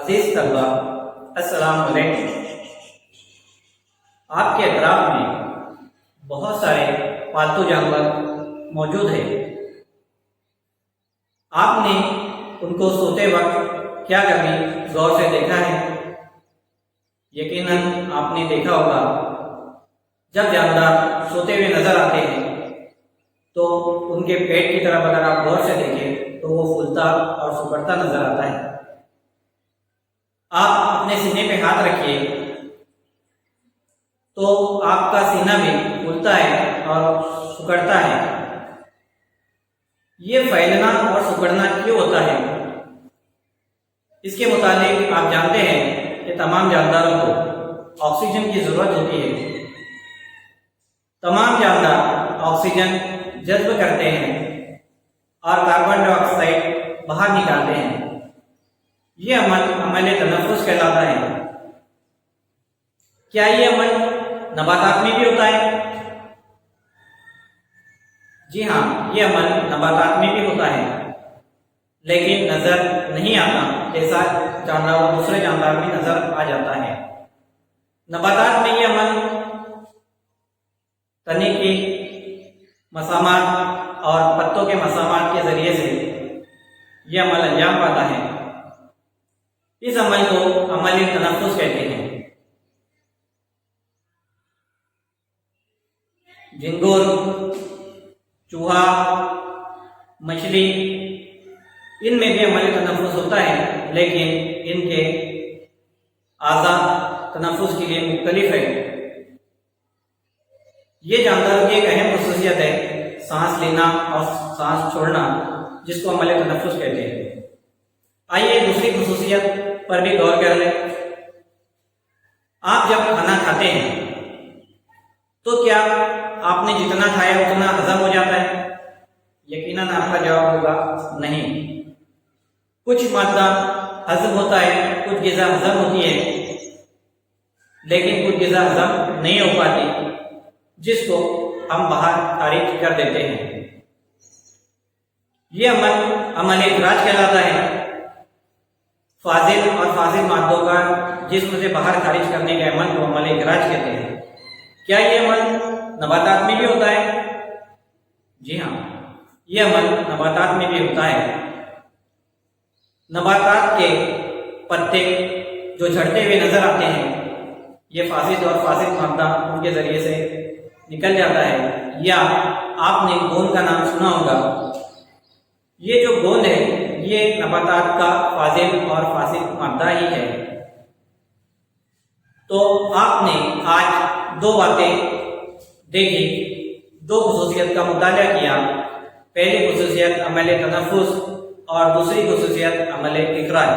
अजीज तलबा, अस्सलाम वालेकुम। आपके अतराफ में बहुत सारे पालतू जानवर मौजूद हैं। आपने उनको सोते वक्त क्या कभी गौर से देखा है? यकीनन आपने देखा होगा, जब जानवर सोते हुए नजर आते हैं तो उनके पेट की तरफ अगर आप गौर से देखें तो वो फूलता और सिकुड़ता नजर आता है। आप अपने सीने पे हाथ रखिए तो आपका सीना भी फूलता है और सिकुड़ता है। ये फैलना और सिकुड़ना क्यों होता है? इसके मुताबिक आप जानते हैं कि तमाम जानवरों को ऑक्सीजन की जरूरत होती है। तमाम जानवर ऑक्सीजन जज्ब करते हैं और कार्बन डाइऑक्साइड बाहर निकालते हैं। ये अमल तनफ्फुस कहलाता है। क्या ये अमल नबातात में भी होता है? जी हाँ, ये अमल नबातात में भी होता है, लेकिन नजर नहीं आता। जैसा जानवर दूसरे जानवर में नजर आ जाता है। नबातात में ये अमल तने की मसामात और पत्तों के मसामात के जरिए से ये अमल अंजाम पाता है। इस अमल को अमल तनफ्फुस कहते हैं। झिंगुर, चूहा, मछली, इनमें भी अमल तनफ्फुस होता है, लेकिन इनके आज़ा तनफ्फुस के लिए मुख्तलिफ है। ये जानवरों की एक अहम खसूसियत है सांस लेना और सांस छोड़ना, जिसको अमल तनफ्फुस कहते हैं। आइए दूसरी खसूसियत पर भी गौर कर लें। आप जब खाना खाते हैं तो क्या आपने जितना खाया उतना हजम हो जाता है? यकीनन आपका जवाब होगा नहीं। कुछ मात्रा हजम होता है, कुछ ग़िज़ा हजम होती है, लेकिन कुछ ग़िज़ा हजम नहीं हो पाती, जिसको हम बाहर खारिज कर देते हैं। ये अमल इखराज कहलाता है। फाजिल और फाजिल मादों का जिस्म से बाहर खारिज करने के अमल को अमल इखराज कहते हैं। क्या ये अमल नबातात में भी होता है? जी हाँ, ये अमल नबातात में भी होता है। नबातात के पत्ते जो झड़ते हुए नजर आते हैं, ये फाजिल और फाजिल मादा उनके जरिए से निकल जाता है। या आपने गोंद का नाम सुना होगा। ये जो गोंद है ये नबातात का फाजिल और फासिल मादा ही है। तो आपने आज दो बातें देखी, दो खसूसियत का मुताला किया। पहली खसूसियत अमल तनफ्फुस और दूसरी खसूसियत अमल इखराज।